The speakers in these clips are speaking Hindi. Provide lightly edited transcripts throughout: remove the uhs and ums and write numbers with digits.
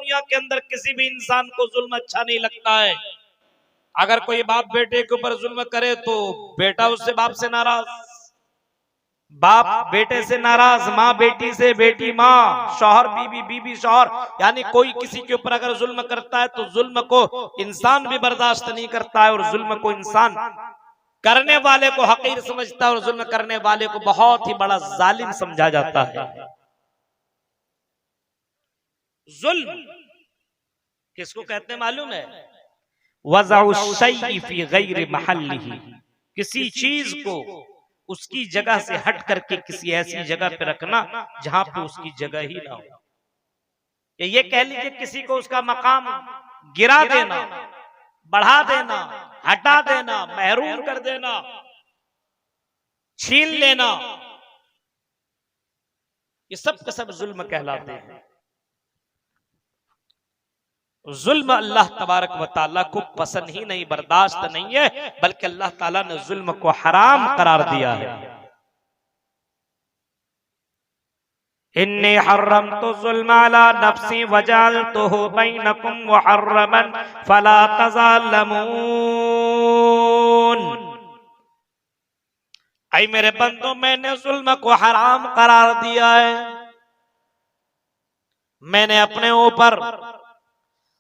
दुनिया के अंदर किसी भी इंसान को जुल्म अच्छा नहीं लगता है। अगर कोई बाप बेटे के ऊपर जुल्म करे तो बेटा उससे बाप से नाराज, बाप बेटे से नाराज, माँ बेटी से, बेटी माँ, शौहर बीवी, बीवी शौहर, यानी कोई किसी के ऊपर अगर जुल्म करता है तो जुल्म को इंसान भी बर्दाश्त नहीं करता है, और जुल्म को इंसान करने वाले को हकीर समझता है और जुल्म करने वाले को बहुत ही बड़ा जालिम समझा जाता है। जुल्म किसको कहते हैं मालूम है? वज़अउ शैइ फी गैरि महल्लिही, किसी चीज को उसकी जगह से हट करके किसी ऐसी जगह पे रखना जहां पे उसकी जगह ही ना हो। ये कह लीजिए किसी को उसका मकाम गिरा देना, बढ़ा देना, हटा देना, महरूम कर देना, छीन लेना, ये सब का सब जुल्म कहलाते हैं। जुल्म अल्लाह तबारक व तआला को पसंद ही नहीं, बर्दाश्त नहीं है, बल्कि अल्लाह ताला ने जुल्म को हराम करार दिया है। इन्नी हर्रमतु ज़ुल्म अला नफ्सी वजअलतुहु बैनकुम मुहर्रमन फला तज़ालमून। ऐ मेरे बंदों, मैंने जुल्म को हराम करार दिया है। मैंने अपने ऊपर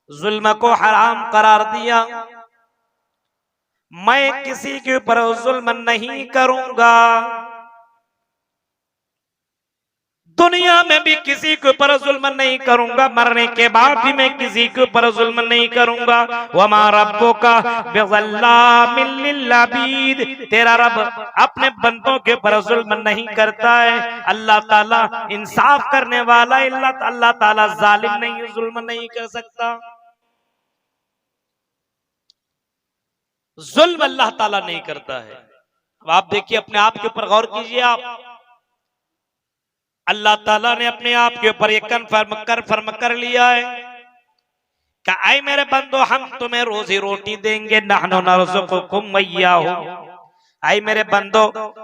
जुल्म को हराम करार दिया। मैं किसी के ऊपर जुल्म नहीं करूंगा, दुनिया में भी किसी के ऊपर जुल्म नहीं करूंगा, मरने के बाद भी मैं किसी के ऊपर जुल्म नहीं करूंगा। वमा रब्बुका बिज़ल्लामिल लिल-अबीद, तेरा रब अपने बंदों के ऊपर जुल्म नहीं करता है। अल्लाह ताला इंसाफ करने वाला, अल्लाह ताला जालिम नहीं, जुल्म नहीं कर सकता। जुल्म अल्लाह ताला नहीं करता है। अब आप देखिए, अपने आप के ऊपर गौर कीजिए। आप अल्लाह ताला ने अपने आप के ऊपर ये कन्फर्म कर लिया है कि ऐ मेरे बंदो, हम तुम्हें रोजी रोटी देंगे, नहनु नरज़ुकुकुम व इय्याहुम। ऐ मेरे बंदो,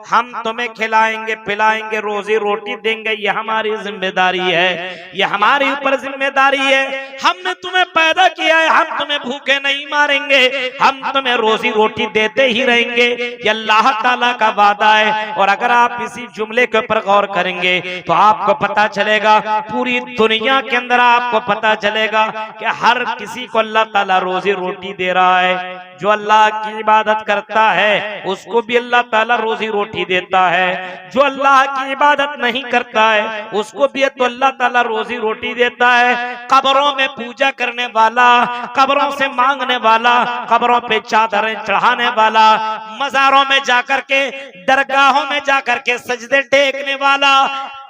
हम तुम्हें खिलाएंगे पिलाएंगे, रोजी रोटी देंगे, ये हमारी जिम्मेदारी है, ये हमारी ऊपर जिम्मेदारी है। हमने तुम्हें पैदा किया है, हम तुम्हें भूखे नहीं मारेंगे, हम तुम्हें रोजी रोटी देते ही रहेंगे, ये अल्लाह ताला का वादा है। और अगर आप इसी जुमले के ऊपर गौर करेंगे तो आपको पता चलेगा, पूरी दुनिया के अंदर आपको पता चलेगा कि हर किसी को अल्लाह ताला रोजी रोटी दे रहा है। जो अल्लाह की इबादत करता है उसको भी अल्लाह ताला रोजी रोटी देता है, जो अल्लाह की इबादत नहीं करता है उसको भी तो अल्लाह ताला रोजी रोटी देता है। कब्रों में पूजा करने वाला, कब्रों से मांगने वाला, कब्रों पे चादरें चढ़ाने वाला, मज़ारों में जाकर के, दरगाहों में जाकर के सजदे टेकने वाला,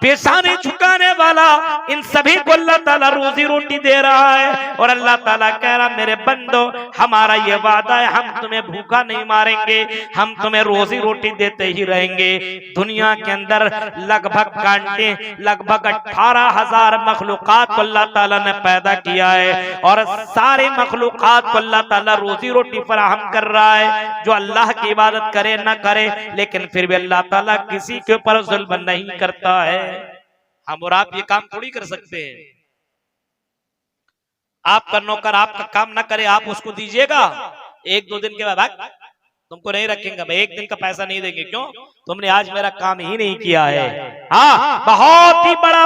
पेशानी झुकाने वाला, इन सभी को अल्लाह ताला रोजी रोटी दे रहा है। और अल्लाह ताला कह रहा, मेरे बंदो, हमारा ये वादा है, हम तुम्हें भूखा नहीं मारेंगे, हम तुम्हें रोजी रोटी देते ही रहेंगे। दुनिया के अंदर लगभग कांटे, लगभग 18,000 मखलूकात को अल्लाह ताला ने पैदा किया है, और सारे मखलूकात को अल्लाह ताला रोजी रोटी फराहम कर रहा है। जो अल्लाह की इबादत करे ना करे, लेकिन फिर भी अल्लाह ताला किसी के ऊपर जुल्म नहीं करता है। हम और आप ये काम थोड़ी कर सकते हैं। आपका नौकर आपका काम ना करे, आप उसको दीजिएगा, एक दो दिन के बाद भाग, तुमको नहीं रखेंगे भाई, एक दिन का पैसा नहीं देंगे। क्यों? तुमने आज मेरा काम ही नहीं किया है। हाँ, बहुत ही बड़ा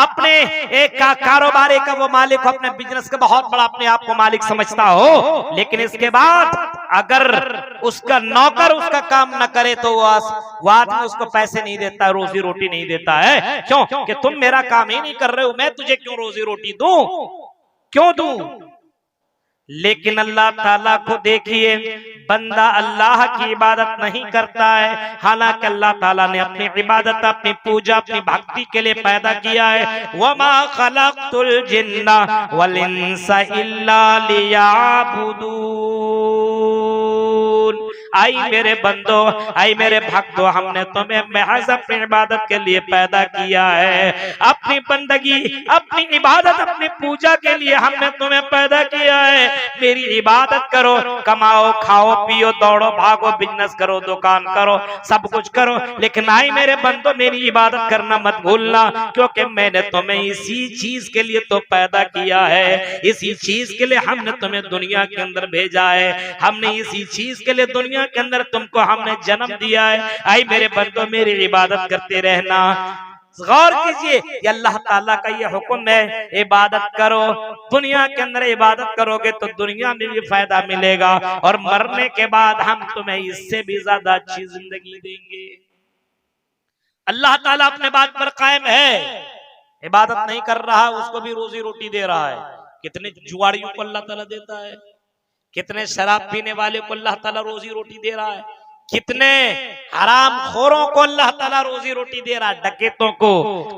अपने एक कारोबार का वो मालिक हो, अपने बिजनेस का बहुत बड़ा अपने आप को मालिक समझता हो, लेकिन इसके बाद अगर उसका नौकर उसका काम न करे तो वो आदमी उसको पैसे नहीं देता, रोजी रोटी नहीं देता है। क्यों? कि तुम मेरा काम ही नहीं कर रहे हो, मैं तुझे क्यों रोजी रोटी दूं, क्यों दूं? लेकिन अल्लाह ताला को देखिए, बंदा अल्लाह की इबादत नहीं करता है, हालांकि अल्लाह ताला ने अपनी इबादत, अपनी पूजा, अपनी भक्ति के लिए पैदा किया है। वमा खलक़तुल जिन्ना वल इंसा इल्ला लियअबुदून। आई मेरे बंदो, आई मेरे भक्तों, हमने तुम्हें महज अपनी इबादत के लिए पैदा किया है, अपनी बंदगी, अपनी इबादत, अपनी पूजा के लिए हमने तुम्हें पैदा किया है। मेरी इबादत करो, कमाओ, खाओ, पियो, दौड़ो, भागो, बिजनेस करो, दुकान करो, सब कुछ करो, लेकिन आई मेरे बंदो मेरी इबादत करना मत भूलना, क्योंकि मैंने तुम्हें इसी चीज के लिए तो पैदा किया है, इसी चीज के लिए हमने तुम्हें दुनिया के अंदर भेजा है, हमने इसी चीज के लिए दुनिया के अंदर तुमको हमने जन्म दिया है। आई मेरे बंदो मेरी इबादत करते रहना। गौर कीजिए, ये अल्लाह ताला का ये हुक्म है, इबादत करो। दुनिया के अंदर इबादत करोगे तो दुनिया में भी फायदा मिलेगा, और मरने के बाद हम तुम्हें इससे भी ज्यादा अच्छी जिंदगी देंगे। अल्लाह ताला अपने बात पर कायम है, इबादत नहीं कर रहा उसको भी रोजी रोटी दे रहा है। कितने जुआड़ियों को अल्लाह ताला देता है, कितने शराब पीने वाले को अल्लाह ताला रोजी रोटी दे रहा है, कितने हराम खोरों को अल्लाह ताला रोजी रोटी दे रहा है, डकैतों को,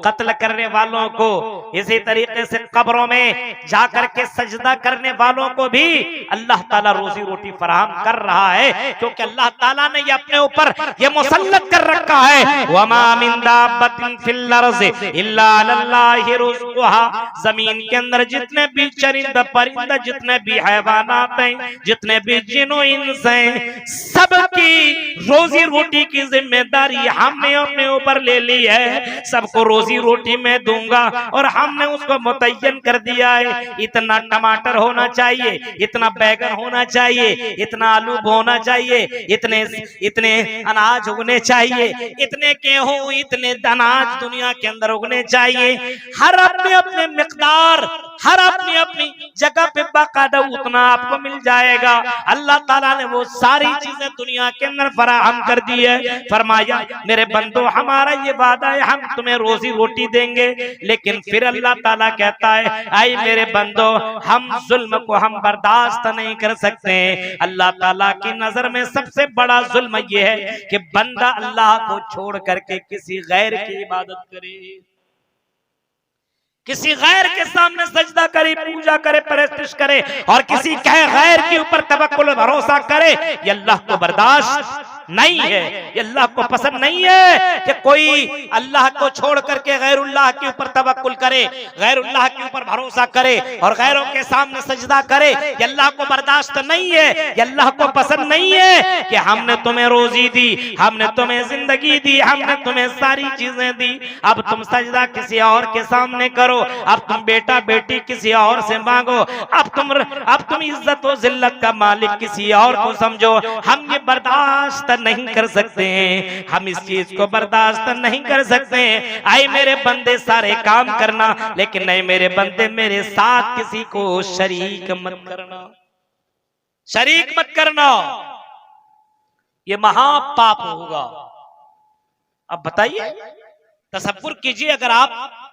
कत्ल करने वालों को, इसी तरीके से कब्रों में जाकर के सजदा करने वालों को भी अल्लाह ताला रोजी रोटी फराहम कर रहा है, क्योंकि अल्लाह ताला ने ये अपने ऊपर ये मुसल्लत कर रखा है। वमा मिन दाब्बतिन फिल अर्ज़ि इल्ला अल्लाहि रुज़्क़ुहा, जमीन के अंदर जितने भी चरिंदा परिंदा, जितने भी हैवानात हैं, जितने भी जिन्नो इंस हैं, सबकी रोजी रोटी की जिम्मेदारी हमने अपने ऊपर ले ली है। सबको रोजी रोटी मैं दूंगा, और हमने उसको मुतय्यन कर दिया है। इतना टमाटर होना चाहिए, इतना बैगन होना चाहिए, इतना आलू होना चाहिए, इतने इतने अनाज उगने चाहिए, इतने गेहूं, इतने अनाज दुनिया के अंदर उगने चाहिए। हर अपने अपने मिकदार, हर अपनी अपनी जगह पे बाकायदा उतना आपको मिल जाएगा। अल्लाह ताला ने वो सारी चीजें दुनिया के अंदर फराहम कर दी है। फरमाया मेरे बंदो हमारा ये वादा है, हम तुम्हें रोजी रोटी देंगे, लेकिन फिर अल्लाह ताला कहता है आई मेरे बंदो हम जुल्म को हम बर्दाश्त नहीं कर सकते। अल्लाह ताला की नजर में सबसे बड़ा जुल्म ये है कि बंदा अल्लाह को छोड़ करके किसी गैर की इबादत करे, किसी गैर के सामने सजदा करे, पूजा करे, परस्तिश करे, और किसी गैर के ऊपर तवक्कुल भरोसा करे। ये अल्लाह को बर्दाश्त नहीं है, ये अल्लाह को पसंद नहीं है कि कोई अल्लाह को छोड़ करके गैरुल्लाह के ऊपर तवक्कुल करे, गैरुल्लाह के ऊपर भरोसा करे और गैरों के सामने सजदा करे। ये अल्लाह को बर्दाश्त नहीं है, ये अल्लाह को पसंद नहीं है कि हमने तुम्हें रोजी दी, हमने तुम्हें जिंदगी दी, हमने तुम्हें सारी चीजें दी, अब तुम सजदा किसी और के सामने करो, अब तुम बेटा बेटी किसी और से मांगो, अब तुम इज्जत और जिल्लत का मालिक किसी और को समझो। हम ये बर्दाश्त नहीं कर सकते हैं, हम इस चीज को बर्दाश्त नहीं कर सकते हैं। आए मेरे बंदे सारे काम करना, लेकिन नहीं मेरे बंदे मेरे साथ किसी को शरीक मत करना, शरीक मत करना, ये महापाप होगा। अब बताइए, तसव्वुर कीजिए, अगर आप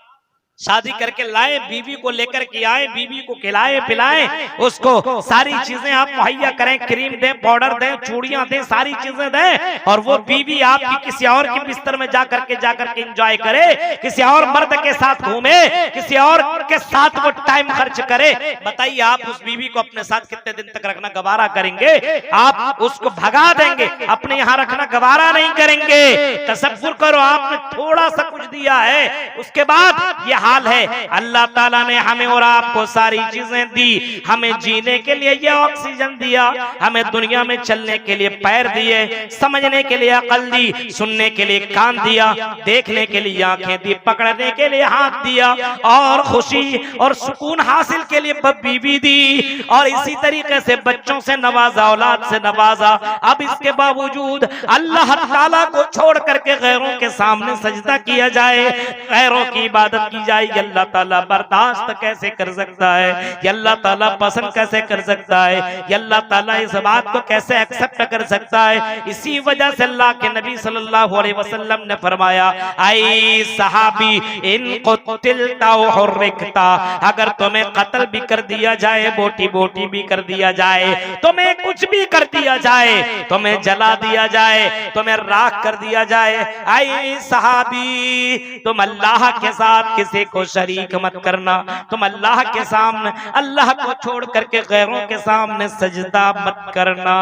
शादी करके लाए, बीवी को लेकर के आए, बीवी को खिलाए पिलाए, उसको सारी चीजें आप मुहैया करें, क्रीम दें, पाउडर दें, चूड़ियां दें, सारी चीजें दें, और वो बीवी आपकी किसी और के बिस्तर में जाकर के एंजॉय करे, किसी और मर्द के साथ घूमे, किसी और के साथ वो टाइम खर्च करे। बताइए आप उस बीवी को अपने साथ कितने दिन तक रखना गवारा करेंगे? आप उसको भगा देंगे, अपने यहाँ रखना गवारा नहीं करेंगे। तसव्वुर करो, आपने थोड़ा सा कुछ दिया है, उसके बाद यह हाल है। अल्लाह ताला ने हमें और आपको सारी चीजें दी, हमें जीने के लिए ये ऑक्सीजन दिया, हमें दुनिया में चलने के लिए पैर दिए, समझने के लिए अकल दी, सुनने के लिए कान दिया, देखने के लिए आंखें दी, पकड़ने के लिए हाथ दिया, और खुशी और सुकून हासिल के लिए बीवी दी, और इसी तरीके से बच्चों से नवाजा, औलाद से नवाजा। अब इसके बावजूद अल्लाह ताला को छोड़ करके गैरों के सामने सजदा किया जाए, गैरों की इबादत की जाए, अल्लाह ताला बर्दाश्त कैसे कर सकता है? ये अल्लाह ताला पसंद कैसे कर सकता है? ये अल्लाह ताला इस बात को कैसे एक्सेप्ट कर सकता है? इसी वजह से अल्लाह के नबी सल्लल्लाहु अलैहि वसल्लम ने फरमाया, आई सहाबी इन कुतिलता व हुर्रिकता, अगर तुम्हें कत्ल भी कर दिया जाए, बोटी बोटी भी कर दिया जाए, तुम्हें कुछ भी कर दिया जाए, तुम्हें जला दिया जाए, तुम्हें राख कर दिया जाए, आई सहाबी तुम अल्लाह के साथ किसी को शरीक मत करना, तुम अल्लाह के सामने अल्लाह को छोड़ करके गैरों के सामने सजदा मत करना।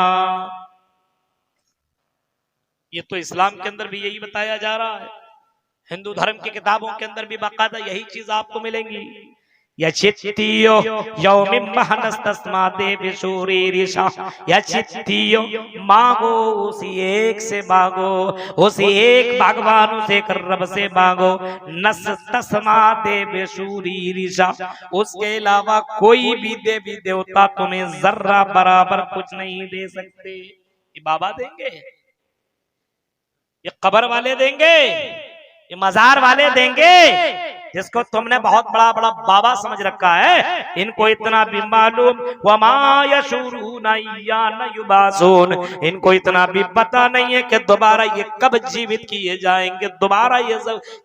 ये तो इस्लाम के अंदर भी यही बताया जा रहा है, हिंदू धर्म की किताबों के अंदर भी बाकायदा यही चीज आपको मिलेंगी। यचित्तियो यौमिम महनस्तस्मादे बिशूरी रिशा, यचित्तियो मांगो उसी एक से मांगो, उसी एक भगवान उसे रब से मांगो। नस तस्मादे बिशूरी रिशा, उसके अलावा कोई भी देवी देवता तुम्हें जर्रा बराबर कुछ नहीं दे सकते। ये बाबा देंगे, ये कब्र वाले देंगे, ये मजार वाले देंगे, जिसको तुमने बहुत बड़ा बड़ा बाबा समझ रखा है, इनको इतना भी मालूम वमा यशुरूना इय्याना युबासून, इनको इतना भी पता नहीं है कि दोबारा ये कब जीवित किए जाएंगे, दोबारा ये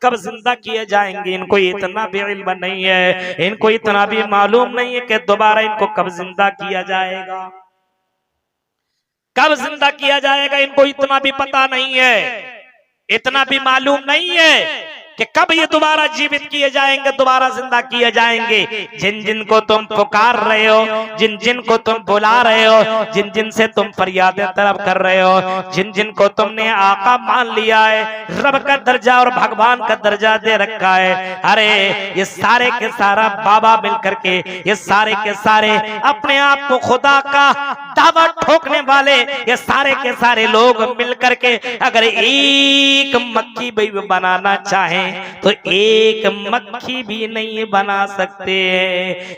कब जिंदा किए जाएंगे। इनको इतना भी इल्म नहीं है, इनको इतना भी मालूम नहीं है कि दोबारा इनको कब जिंदा किया जाएगा, कब जिंदा किया जाएगा। इनको इतना भी पता नहीं है, इतना भी मालूम नहीं है कि कब ये दोबारा जीवित किए जाएंगे, दोबारा जिंदा किए जाएंगे। जिन जिन को तुम पुकार रहे हो, जिन जिन को तुम बुला रहे हो, जिन जिन से तुम फरियादें तलब कर रहे हो, जिन जिन को तुमने आका मान लिया है, रब का दर्जा और भगवान का दर्जा दे रखा है, अरे ये सारे के सारा बाबा मिल करके, ये सारे के सारे अपने आप को खुदा का दावा ठोकने वाले, ये सारे के सारे लोग मिल करके अगर एक मक्खी भी बनाना चाहें तो एक मक्खी भी नहीं बना सकते,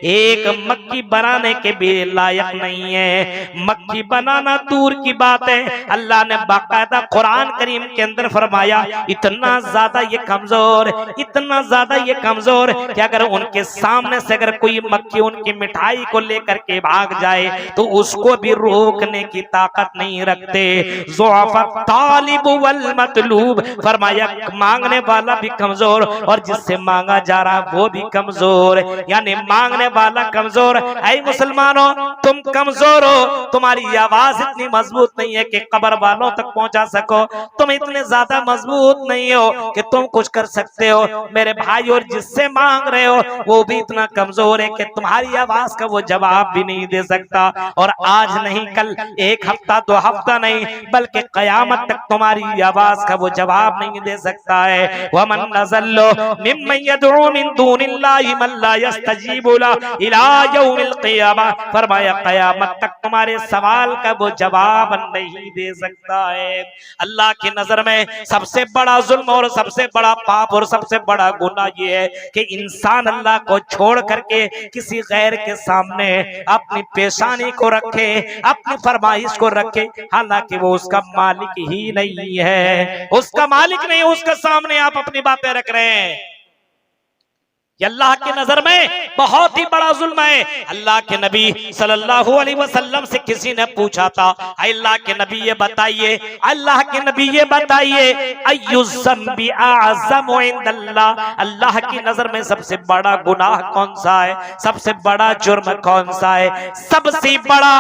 एक मक्खी बनाने के भी लायक नहीं है। मक्खी बनाना दूर की बात है, अल्लाह ने बाकायदा कुरान करीम के अंदर फरमाया इतना ज्यादा ये कमजोर, इतना ज्यादा ये कमजोर कि अगर उनके सामने से अगर कोई मक्खी उनकी मिठाई को लेकर के भाग जाए तो उसको भी रोकने की ताकत नहीं रखते। ज़ुअफ़ा तालिब वल मतलूब, फरमाया मांगने वाला भी कमजोर और जिससे मांगा जा रहा वो भी कमजोर, यानी मांगने वाला कमजोर। ऐ मुसलमानों तुम कमजोर हो, तुम्हारी आवाज इतनी मजबूत नहीं है कि कब्र वालों तक पहुंचा सको, तुम इतने ज्यादा मजबूत नहीं हो कि तुम कुछ कर सकते हो मेरे भाई, और जिससे मांग रहे हो वो भी इतना कमजोर है कि तुम्हारी आवाज का वो जवाब भी नहीं दे सकता। और आज नहीं कल, एक हफ्ता दो हफ्ता नहीं बल्कि कयामत तक तुम्हारी आवाज का वो जवाब नहीं दे सकता है। वमन नज़ल्लो मिम्मन यदउ मिन दूनिल्लाहि मन ला यस्तजीबु लहु इला यौमिल क़ियामा, फरमाया कयामत तक तुम्हारे सवाल का वो जवाब नहीं दे सकता है। अल्लाह की नजर में सबसे बड़ा जुल्म और सबसे बड़ा पाप और सबसे बड़ा गुनाह ये है कि इंसान अल्लाह को छोड़ करके किसी गैर के सामने अपनी पेशानी को रखे, अपनी फरमाइश को रखे, हालांकि वो उसका मालिक ही नहीं है, उसका मालिक नहीं, उसके सामने आप अपनी बातें रख रहे हैं। ये अल्लाह की नजर में बहुत ही बड़ा जुल्म है। अल्लाह के नबी सल्लल्लाहु अलैहि वसल्लम से किसी ने पूछा था, अल्लाह के नबी ये बताइए, अल्लाह के नबी ये बताइए, अय्युज़्ज़म्बि अअज़्ज़मु इंदल्लाह, अल्लाह की नजर में सबसे बड़ा गुनाह कौन सा है, सबसे बड़ा जुर्म कौन सा है, सबसे बड़ा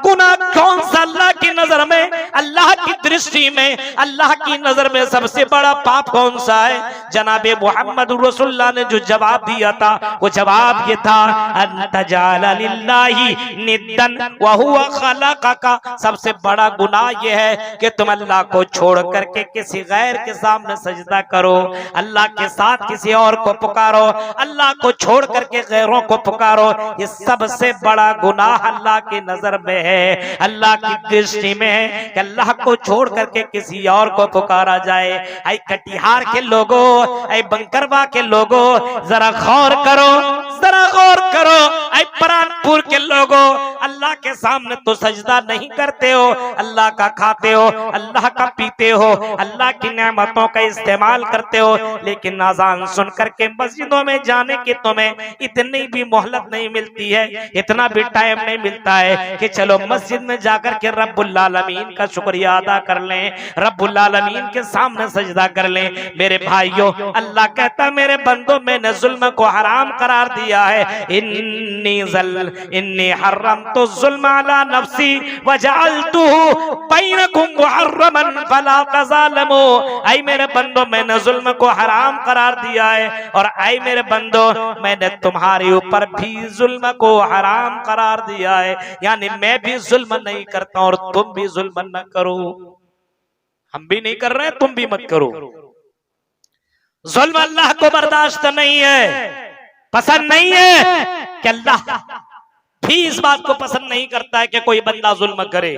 गुनाह कौन सा अल्लाह की नजर में, अल्लाह की दृष्टि में, अल्लाह की नजर में सबसे बड़ा पाप कौन सा है। जनाबे मोहम्मद रसूलुल्लाह ने जो जवाब दिया था वो जवाब ये था, अंतजाला लिल्लाहि निद्दन व हुवा खलक़का, सबसे बड़ा गुनाह ये है कि तुम अल्लाह को छोड़ करके किसी गैर के सामने सजदा करो, अल्लाह के साथ किसी और को पुकारो, अल्लाह को छोड़ करके गैरों को पुकारो। ये सबसे बड़ा गुनाह अल्लाह की नजर में है, अल्लाह की दृष्टि में है कि अल्लाह को छोड़ करके किसी और को पुकारा जाए। ऐ कटिहार के लोगों, ऐ बंकरवा के लोगों, जरा गौर करो, जरा गौर करो। ऐ परानपुर के लोगों, अल्लाह के सामने तो सजदा नहीं करते हो, अल्लाह का खाते हो, अल्लाह का पीते हो, अल्लाह की नेमतों का इस्तेमाल करते हो, लेकिन अज़ान सुन करके मस्जिदों में जाने की तुम्हें इतनी भी मोहलत नहीं मिलती है, इतना भी टाइम नहीं मिलता है कि चलो मस्जिद में जाकर के रब्बुल आलमीन का शुक्रिया अदा कर लें, रब्बुल आलमीन के सामने सजदा कर लें। मेरे भाइयों, अल्लाह कहता मेरे बंदों, मैंने जुल्म को हराम करार दिया है, इन्नी हर्रमतु ज़ुल्म अला नफ्सी वजअलतुहु बैनकुम मुहर्रमन फला तज़ालमू। ऐ मेरे बंदो, मैंने जुल्म को हराम करार दिया है, और ऐ मेरे बंदो, मैंने तुम्हारे ऊपर भी जुल्म को हराम करार दिया है, यानी मैं भी जुल्म नहीं करता और तुम भी जुल्म न करो। हम भी नहीं कर रहे हैं, तुम भी मत करो। जुल्म अल्लाह को बर्दाश्त नहीं है, पसंद नहीं है कि अल्लाह भी इस बात को पसंद नहीं करता है कि कोई बंदा जुल्म करे।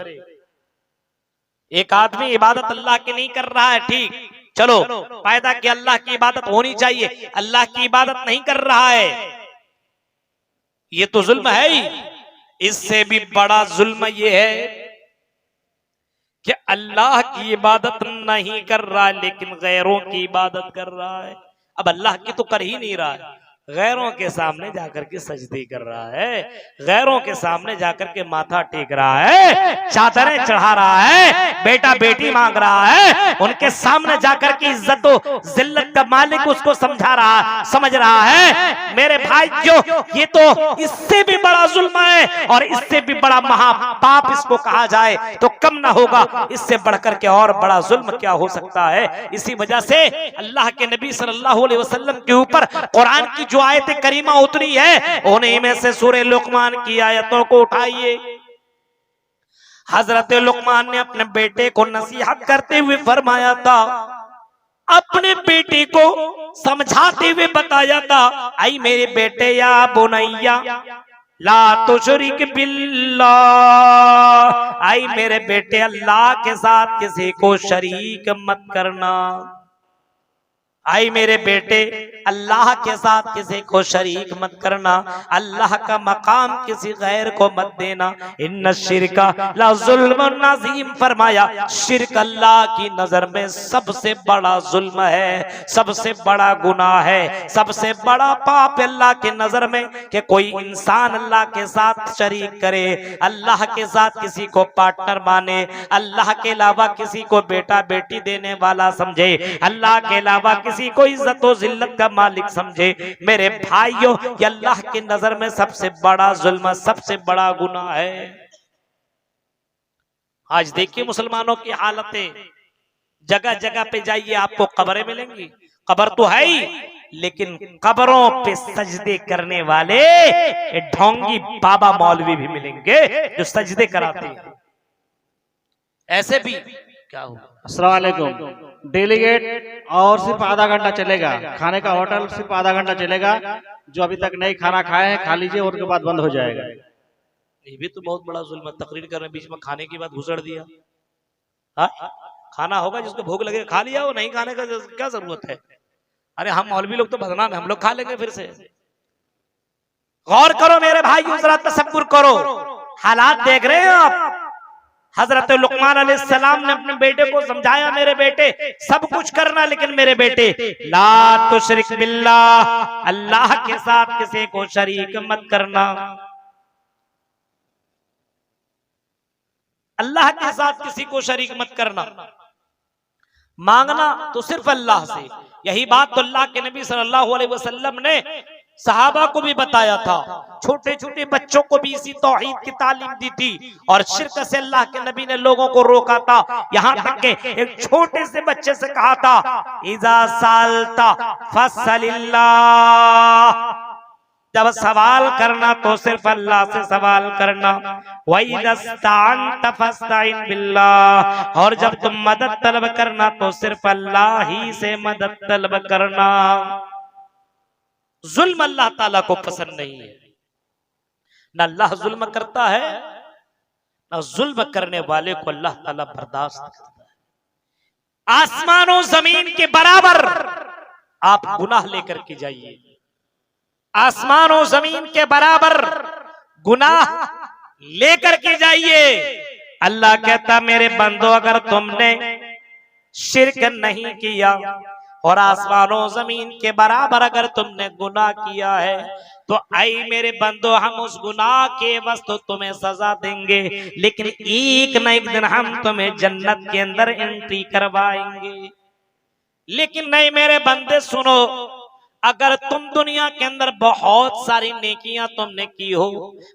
एक आदमी इबादत अल्लाह की नहीं कर रहा है, ठीक, चलो पैदा कि अल्लाह की इबादत होनी चाहिए, अल्लाह की इबादत नहीं कर रहा है, ये तो जुल्म है ही। इससे भी बड़ा जुल्म ये है कि अल्लाह की इबादत नहीं कर रहा है लेकिन गैरों की इबादत कर रहा है। अब अल्लाह की तो कर ही नहीं रहा है, गैरों के सामने जाकर के सजदे कर रहा है, गैरों के सामने जाकर के माथा टेक रहा है, चादरें चढ़ा रहा है, बेटा बेटी मांग रहा है, उनके सामने जाकर के इज्जत जिल्लत का मालिक उसको समझ रहा है। मेरे भाइयों, ये तो इससे भी बड़ा जुल्म है, और इससे भी बड़ा महापाप इसको कहा जाए तो कम ना होगा। इससे बढ़कर के और बड़ा जुल्म क्या हो सकता है। इसी वजह से अल्लाह के नबी सल्लल्लाहु अलैहि वसल्लम के ऊपर कुरान की जो आयत करीमा उतरी है, उन्हीं में से सूरह लुकमान की आयतों को उठाइए। हजरत लुकमान ने अपने बेटे को नसीहत करते हुए फरमाया था, अपने बेटे को समझाते हुए बताया था, आई मेरे बेटे या बुनैया ला तुशरिक बिल्लाह, आई मेरे बेटे अल्लाह के साथ किसी को शरीक मत करना। आई मेरे बेटे अल्लाह के साथ किसी को शरीक मत करना, अल्लाह का मकाम किसी गैर को मत देना। इन्ना शिरका ला जुल्मुन अज़ीम, फरमाया शिरक अल्लाह की नजर में सबसे बड़ा जुल्म है, सबसे बड़ा गुनाह है, सबसे बड़ा पाप अल्लाह की नजर में कि कोई इंसान अल्लाह के साथ शरीक करे, अल्लाह के साथ किसी को पार्टनर माने, अल्लाह के अलावा किसी को बेटा बेटी देने वाला समझे, अल्लाह के अलावा किसी को इज्जत और जिल्लत का मालिक समझे। मेरे भाइयों, ये अल्लाह की नजर में सबसे बड़ा जुल्म, सबसे बड़ा गुनाह है। आज देखिए मुसलमानों की हालतें, जगह जगह पे जाइए आपको कब्रें मिलेंगी, कब्र तो है ही, लेकिन कब्रों पे सजदे करने वाले ढोंगी बाबा मौलवी भी मिलेंगे जो सजदे कराते हैं। ऐसे भी क्या हो। अस्सलाम वालेकुम। डेलीगेट और सिर्फ आधा घंटा चलेगा, खाने का होटल सिर्फ आधा घंटा चलेगा, जो अभी तक नहीं खाना खाए हैं खा लीजिए, और उसके बाद बंद हो जाएगा। ये भी तो बहुत बड़ा जुल्म है, तकरीर करने बीच में खाने की बात घुसड़ दिया। हा? खाना होगा जिसको भूख लगे खा लिया, वो नहीं खाने का क्या जरूरत है। अरे हम मौलवी लोग तो बदनाम है, हम लोग खा लेंगे फिर से। गौर करो मेरे भाई, जरा तसव्वुर करो, हालात देख रहे हैं आप। हजरत लुकमान अलैहिस्सलाम ने अपने बेटे को समझाया, मेरे बेटे सब कुछ करना, लेकिन मेरे बेटे ला तुशरिक बिल्लाह, अल्लाह के साथ किसी को शरीक मत करना। अल्लाह के साथ किसी को शरीक मत करना। मांगना तो सिर्फ अल्लाह से। यही बात तो अल्लाह के नबी सल्लल्लाहु अलैहि वसल्लम ने सहाबा को भी बताया था, छोटे छोटे बच्चों को भी इसी तौहीद की तालीम दी थी, और शिर्क से अल्लाह के नबी ने लोगों को रोका था। यहाँ तक के एक छोटे से बच्चे से कहा था, इज़ा सालता फसलिल्लाह, जब सवाल करना तो सिर्फ अल्लाह से सवाल करना। वइज़स्ताअनत फस्तईन बिल्लाह, और जब तुम मदद तलब करना तो सिर्फ अल्लाह ही से मदद तलब करना। जुल्म अल्लाह ताला को पसंद नहीं है, ना अल्लाह जुल्म करता है, ना जुल्म करने वाले को अल्लाह ताला बर्दाश्त करता है। आसमानों जमीन के बराबर आप गुनाह लेकर के जाइए, आसमानों जमीन के बराबर गुनाह लेकर के जाइए। अल्लाह कहता, मेरे बंदो अगर तुमने शिर्क नहीं किया और आसमानों जमीन के बराबर अगर तुमने गुनाह किया है, तो आई मेरे बंदो हम उस गुनाह के वस्तु तुम्हें सजा देंगे, लेकिन एक न एक दिन हम तुम्हें जन्नत के अंदर एंट्री करवाएंगे। लेकिन नहीं मेरे बंदे सुनो, अगर तुम दुनिया के अंदर बहुत सारी नेकियां तुमने की हो,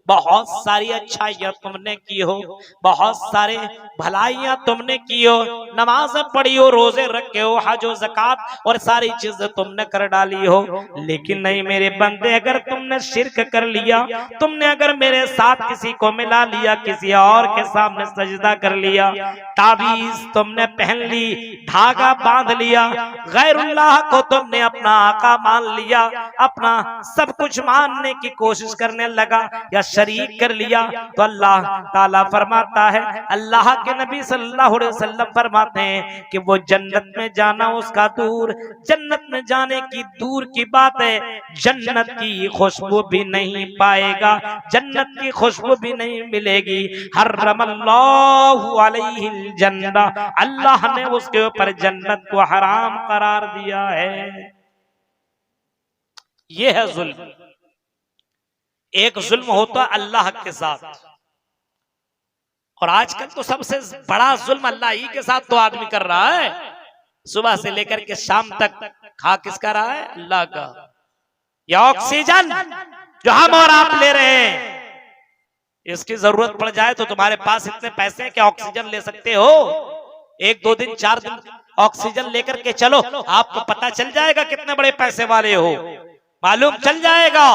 बहुत सारी अच्छाइयां तुमने की हो, बहुत सारे भलाइयां तुमने की हो, नमाज पढ़ी हो, रोजे रखे हो, हज और ज़कात और सारी चीजें तुमने कर डाली हो, लेकिन नहीं मेरे बंदे, अगर तुमने शिर्क कर लिया, तुमने अगर मेरे साथ किसी को मिला लिया, किसी और के सामने सजदा कर लिया, ताबीज तुमने पहन ली, धागा बांध लिया, गैरुल्लाह को तुमने अपना आका मान लिया, अपना सब कुछ मानने की कोशिश करने लगा या शरीक कर लिया, तो अल्लाह ताला फरमाता है, अल्लाह के नबी सल्लल्लाहु अलैहि वसल्लम फरमाते हैं कि वो जन्नत में जाना उसका दूर, जन्नत में जाने की दूर की बात है, जन्नत की खुशबू भी नहीं पाएगा, जन्नत की खुशबू भी नहीं मिलेगी। हर्रमल्लाहु अलैहिल जन्नह, अल्लाह ने उसके ऊपर जन्नत को हराम करार दिया है। ये है जुल्म। एक जुल्म होता अल्लाह के साथ, और आजकल तो सबसे बड़ा जुल्म अल्लाह ही के साथ तो आदमी कर रहा है। सुबह से लेकर के शाम तक खा किसका रहा है? अल्लाह का। या ऑक्सीजन जो हम और आप ले रहे हैं, इसकी जरूरत पड़ जाए तो तुम्हारे पास इतने पैसे हैं कि ऑक्सीजन ले सकते हो। 1 2 दिन 4 दिन ऑक्सीजन लेकर के चलो, आपको पता चल जाएगा कितने बड़े पैसे वाले हो, मालूम चल जाएगा।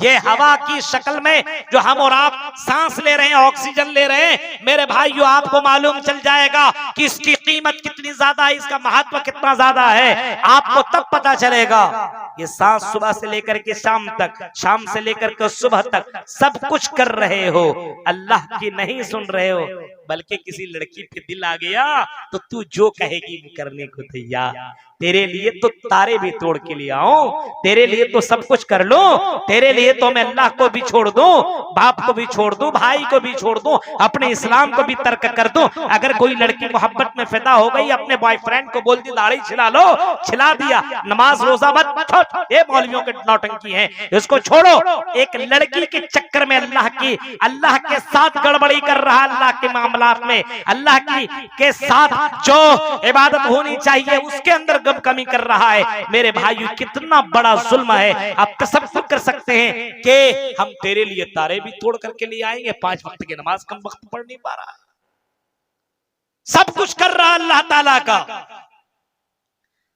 ये हवा की शक्ल में जो हम और आप सांस ले रहे हैं, ऑक्सीजन ले रहे हैं, मेरे भाइयों आपको मालूम चल जाएगा कि इसकी कीमत कितनी ज्यादा है, इसका महत्व कितना ज्यादा है, आपको तब पता चलेगा। ये सांस सुबह से लेकर के शाम तक, शाम से लेकर के सुबह तक सब कुछ कर रहे हो, अल्लाह की नहीं सुन रहे हो, बल्कि किसी लड़की पे दिल आ गया तो तू जो कहेगी वो करने को तैयार। तेरे लिए तो तारे भी तोड़ के ले आऊं, तेरे लिए तो सब कुछ कर लो, तेरे लिए तो मैं अल्लाह को भी छोड़ दूं, बाप को भी छोड़ दूं, भाई को भी छोड़ दूं, अपने इस्लाम को भी तर्क कर दूं। अगर कोई लड़की मोहब्बत में फिदा हो गई, अपने बॉयफ्रेंड को बोल दी दाढ़ी छिला लो, छिला दिया, नमाज रोजा मत छोड़, ये मौलवियों के नौटंकी है, इसको छोड़ो। एक लड़की के चक्कर में अल्लाह के साथ गड़बड़ी कर रहा, अल्लाह के मामलात में अल्लाह की के साथ जो इबादत होनी चाहिए उसके अंदर कमी कर रहा है। मेरे भाइयों कितना बड़ा जुल्म है। आप तसव्वुर कर सकते हैं कि हम तेरे लिए तारे भी तोड़ करके ले आएंगे, 5 वक्त की नमाज कम वक्त पढ़ नहीं पा रहा, सब कुछ कर रहा है अल्लाह ताला का,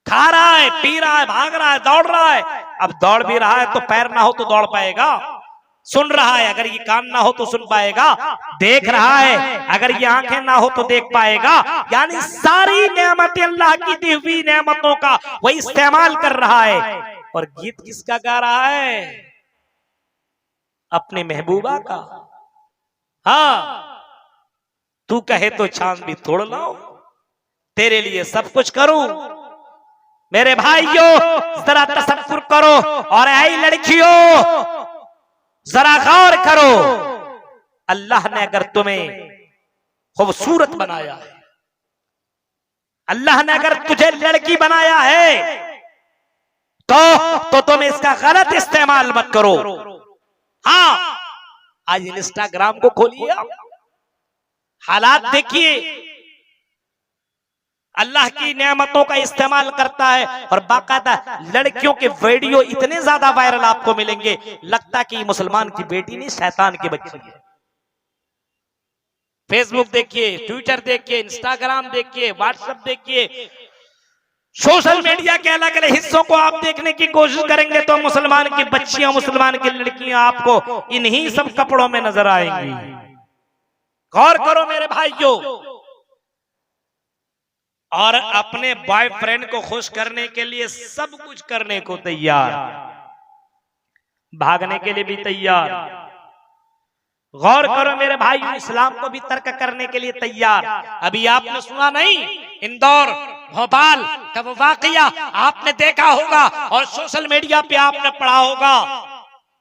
खा रहा है, पी रहा है, भाग रहा है, दौड़ रहा है। अब दौड़ भी रहा है तो पैर ना हो तो दौड़ पाएगा, सुन रहा है अगर ये कान ना हो तो सुन पाएगा, देख रहा है अगर ये आंखें ना हो तो देख पाएगा। यानी सारी नेमतें अल्लाह की दी हुई नेमतों का वो इस्तेमाल कर रहा है। और गीत किसका गा रहा है? अपने महबूबा का। हाँ, तू कहे तो चांद भी तोड़ लाओ, तेरे लिए सब कुछ करूं। मेरे भाइयों जरा तसव्वुर करो, और ऐ लड़कियों जरा गौर करो, अल्लाह ने अगर तुम्हें खूबसूरत बनाया है, अल्लाह ने अगर तुझे लड़की बनाया है तो तुम इसका गलत इस्तेमाल मत करो। हाँ, आज इंस्टाग्राम को खोलिए, हालात देखिए, अल्लाह की नेमतों का इस्तेमाल करता है, और बाकायदा लड़कियों के वीडियो इतने ज्यादा वायरल आपको मिलेंगे, लगता कि मुसलमान की बेटी नहीं शैतान की बच्ची है। फेसबुक देखिए, ट्विटर देखिए, इंस्टाग्राम देखिए, व्हाट्सएप देखिए, सोशल मीडिया के अलग अलग हिस्सों को आप देखने की कोशिश करेंगे तो मुसलमान की बच्चियां, मुसलमान की लड़कियां आपको इन्हीं सब कपड़ों में नजर आएंगी। गौर करो मेरे भाइयों। और अपने बॉयफ्रेंड को खुश करने के लिए सब कुछ करने को तैयार, भागने के लिए भी तैयार। गौर करो मेरे भाई, इस्लाम को भी तर्क करने के लिए तैयार। अभी आपने सुना नहीं, इंदौर भोपाल का वो वाकया आपने देखा होगा, और सोशल मीडिया पे आपने पढ़ा होगा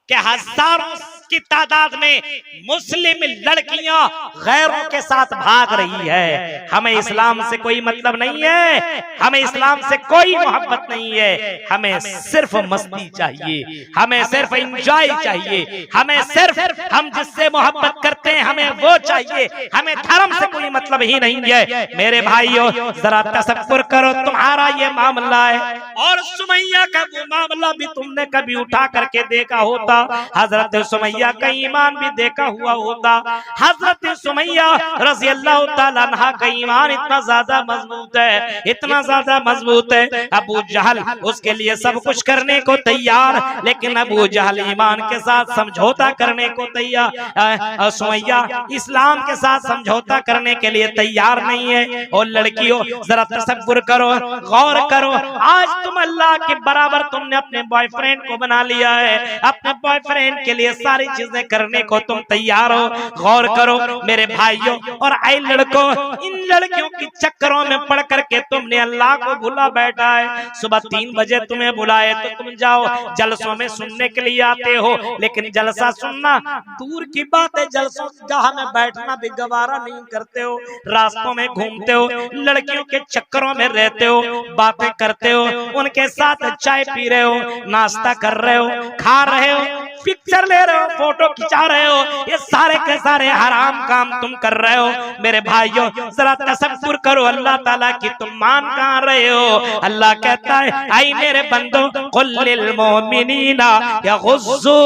कि हजारों की तादाद में मुस्लिम लड़कियां गैरों के साथ भाग रही है। हमें इस्लाम से कोई मतलब नहीं है, हमें इस्लाम से कोई मोहब्बत नहीं है, हमें सिर्फ मस्ती चाहिए, हमें सिर्फ एंजॉय चाहिए, हमें सिर्फ हम जिससे मोहब्बत करते हैं हमें वो चाहिए, हमें धर्म से कोई मतलब ही नहीं है। मेरे भाइयों जरा तसव्वुर करो, तुम्हारा ये मामला है और सुमैया का वो मामला भी तुमने कभी उठा करके देखा होता, हजरत सुमैया का ईमान भी देखा हुआ होता। हजरत सुमैया रज़ी अल्लाह ताला अन्हा का ईमान इतना ज्यादा मजबूत है, इतना ज्यादा मजबूत है। अबू जहल उसके लिए सब कुछ करने को तैयार, लेकिन अबू जहल ईमान के साथ समझौता करने को तैयार, सुमैया इस्लाम के साथ समझौता करने के लिए तैयार नहीं है। और लड़कियों जरा तसव्वुर करो, गौर करो, आज तुम अल्लाह के बराबर तुमने अपने बॉयफ्रेंड को बना लिया है, अपने बॉयफ्रेंड के लिए सारी चीजें करने को तुम तैयार हो। गौर करो मेरे भाइयों और आई लड़कों, इन लड़कियों के चक्करों में पड़ करके तुमने अल्लाह को भूला बैठा है। सुबह 3 बजे तुम्हें बुलाए तो तुम जाओ, जलसों में सुनने के लिए आते हो, लेकिन जलसा सुनना दूर की बात है, जलसों जहां में बैठना भी गवारा नहीं करते हो, रास्तों में घूमते हो, लड़कियों के चक्करों में रहते हो, बातें करते हो, उनके साथ चाय पी रहे हो, नाश्ता कर रहे हो, खा रहे हो, पिक्चर ले रहे हो, फोटो खिंचा रहे हो, ये सारे के सारे हराम काम तुम कर रहे हो। मेरे भाइयों जरा तसव्वुर करो अल्लाह ताला की तुम मान कहां रहे हो। अल्लाह कहता है आई मेरे बंदो कुल लिल मोमिनीना यगुज़्ज़ू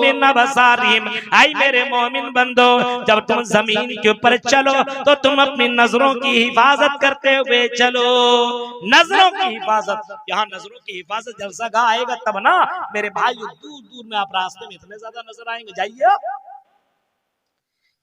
मिन अबसारिहिम, आई मेरे मोमिन बंदो जब तुम जमीन के ऊपर चलो तो तुम अपनी नजरों की हिफाजत करते हुए चलो। नजरों की हिफाजत, यहाँ नजरों की हिफाजत जलसा गा आएगा तब ना मेरे भाइयों, दूर दूर में आप रास्ते में इतने ज्यादा नजर आएंगे, जाइए।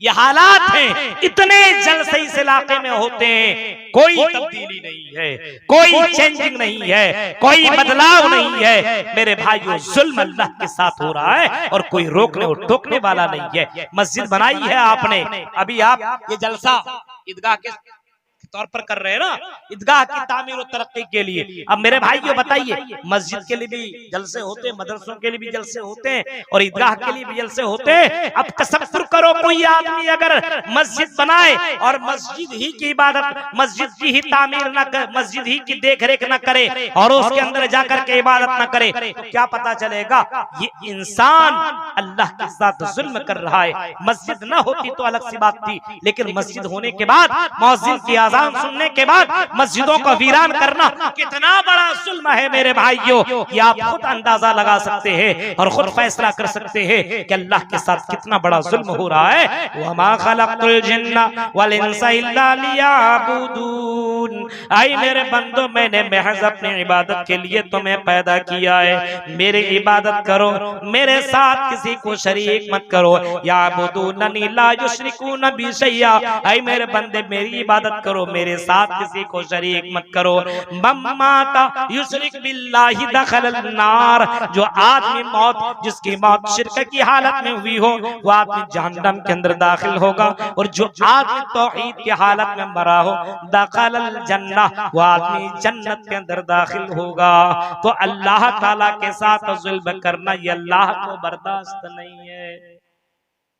ये हालात हैं, इतने जलसे इस इलाके में होते हैं, कोई तब्दीली नहीं है, कोई चेंजिंग नहीं है, कोई बदलाव नहीं है। मेरे भाइयों जुल्म अल्लाह के साथ हो रहा है और कोई रोकने और टोकने वाला नहीं है। मस्जिद बनाई है आपने, अभी आप ये जलसा ईदगाह के तौर पर कर रहे हैं ना, ईदगाह की तामीर और तरक्की के लिए। अब मेरे भाइयों बताइए, मस्जिद के लिए भी जलसे होते हैं, मदरसों के लिए भी जलसे होते हैं और ईदगाह के लिए भी जलसे होते हैं। अब तसव्वुर करो कोई आदमी अगर मस्जिद बनाए और मस्जिद ही की इबादत, मस्जिद की ही तामीर न करे, मस्जिद ही की देख रेख न करे और उसके अंदर जाकर के इबादत न करे, तो क्या पता चलेगा ये इंसान अल्लाह के साथ जुल्म कर रहा है। मस्जिद न होती तो अलग सी बात थी, लेकिन मस्जिद होने के बाद, मौज़िन की आज़ान सुनने के बाद मस्जिदों को वीरान करना कितना बड़ा जुल्म है मेरे भाइयों। ये आप खुद अंदाजा लगा सकते हैं और खुद फैसला कर सकते हैं कि अल्लाह के साथ कितना बड़ा जुल्म हो रहा है। वमा खलक़तुल जिन्ना वल इंसा इल्ला लियअबुदून, आई मेरे बंदो मैंने महज अपनी इबादत के लिए तुम्हें पैदा किया है, मेरी इबादत करो, मेरे साथ किसी को शरीक मत करो। याबुदूननी ला युशरिकून बि शैया, आई मेरे बंदे मेरी इबादत करो, मेरे साथ किसी को शरीक मत करो। मम्माता युशरिक बिल्लाहि दखलल नार, जो आदमी मौत, जिसकी मौत शिर्क की हालत में हुई हो वो आदमी जहन्नम के अंदर दाखिल होगा, और जो आदमी तौहीद की हालत में मरा हो दखलल जन्नह, वो आदमी जन्नत के अंदर दाखिल होगा। तो अल्लाह ताला के साथ जुल्म करना ये अल्लाह को बर्दाश्त नहीं है।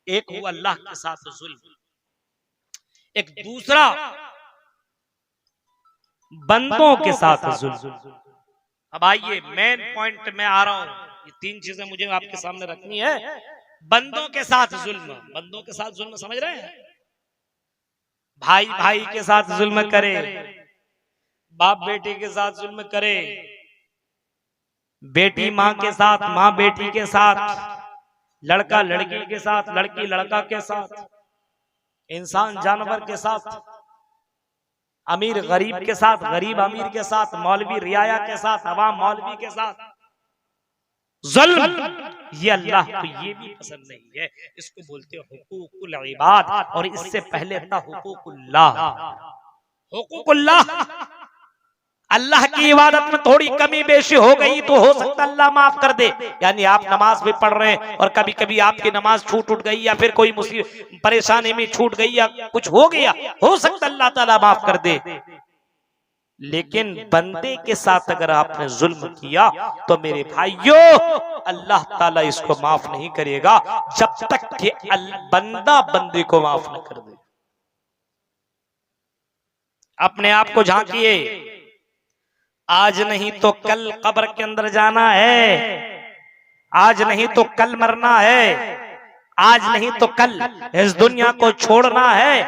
एक हुआ अल्लाह के साथ जुल्म, एक दूसरा बंदों के साथ जुल्म। अब आइए मेन पॉइंट में आ रहा हूं, ये 3 चीजें मुझे आपके सामने रखनी है। बंदों के साथ जुल्म, बंदों के साथ जुल्म समझ रहे हैं? भाई भाई के साथ जुल्म करे, बाप बेटी के साथ जुल्म करे, बेटी माँ के साथ, माँ बेटी के साथ, लड़का लड़की के साथ, लड़की लड़का के साथ, इंसान जानवर के साथ, अमीर गरीब के साथ, गरीब अमीर के साथ, मौलवी रियाया के साथ, अवाम मौलवी के साथ जुल्म। ये अल्लाह को ये भी पसंद नहीं है, इसको बोलते हैं हुकूकुल इबाद, और इससे पहले था हुकूकुल्लाह। हुकूकुल्लाह, अल्लाह की इबादत में थोड़ी कमी बेशी हो गई तो हो सकता अल्लाह माफ कर दे। यानी आप नमाज भी पढ़ रहे हैं और कभी कभी आपकी नमाज छूट गई या फिर कोई मुसीबत परेशानी में छूट गई या कुछ हो गया, हो सकता अल्लाह ताला माफ कर दे। लेकिन बंदे के साथ अगर आपने जुल्म किया तो मेरे भाइयों अल्लाह ताला इसको माफ नहीं करेगा जब तक कि बंदा बंदे को माफ न कर दे। अपने आप को झांकिए, आज नहीं तो कल कब्र के अंदर जाना है, आज नहीं तो कल मरना है। आज नहीं तो कल इस दुनिया को छोड़ना है।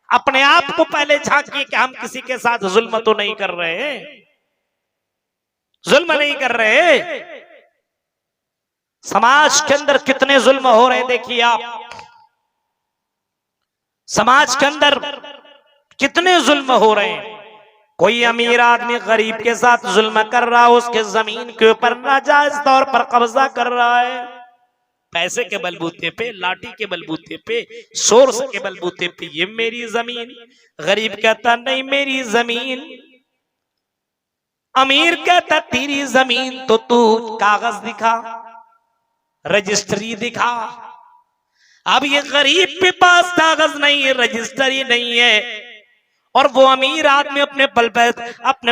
अपने आप को पहले झांकिए कि हम किसी के साथ जुल्म तो नहीं कर रहे हैं, जुल्म नहीं कर रहे। समाज के अंदर कितने जुल्म हो रहे हैं देखिए आप, समाज के अंदर कितने जुल्म हो रहे हैं। कोई अमीर आदमी गरीब के साथ जुल्म कर रहा है, उसके जमीन के ऊपर नाजायज तौर पर कब्जा कर रहा है, पैसे के बलबूते पे, लाठी के बलबूते पे, सोर्स के बलबूते पे, ये मेरी जमीन। गरीब कहता नहीं मेरी जमीन, अमीर कहता तेरी जमीन तो तू कागज दिखा, रजिस्ट्री दिखा। अब ये गरीब के पास कागज नहीं है, रजिस्ट्री नहीं है, और वो अमीर आदमी अपने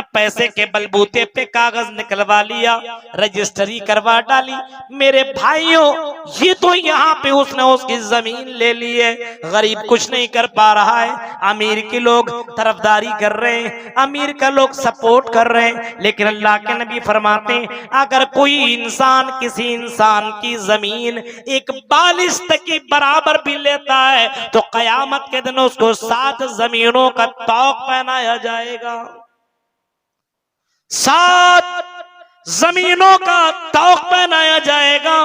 पैसे के बलबूते पे कागज निकलवा लिया, रजिस्ट्री करवा डाली। मेरे भाइयों, ये तो यहाँ पे उसने उसकी जमीन ले ली है, गरीब कुछ नहीं कर पा रहा है। अमीर के लोग तरफदारी कर रहे हैं, अमीर का लोग सपोर्ट कर रहे हैं, लेकिन अल्लाह के नबी फरमाते हैं अगर कोई इंसान किसी इंसान की जमीन एक बालिश्त के बराबर भी लेता है तो कयामत के दिन उसको 7 जमीनों का तौक पहनाया जाएगा, 7 जमीनों का तौक पहनाया जाएगा।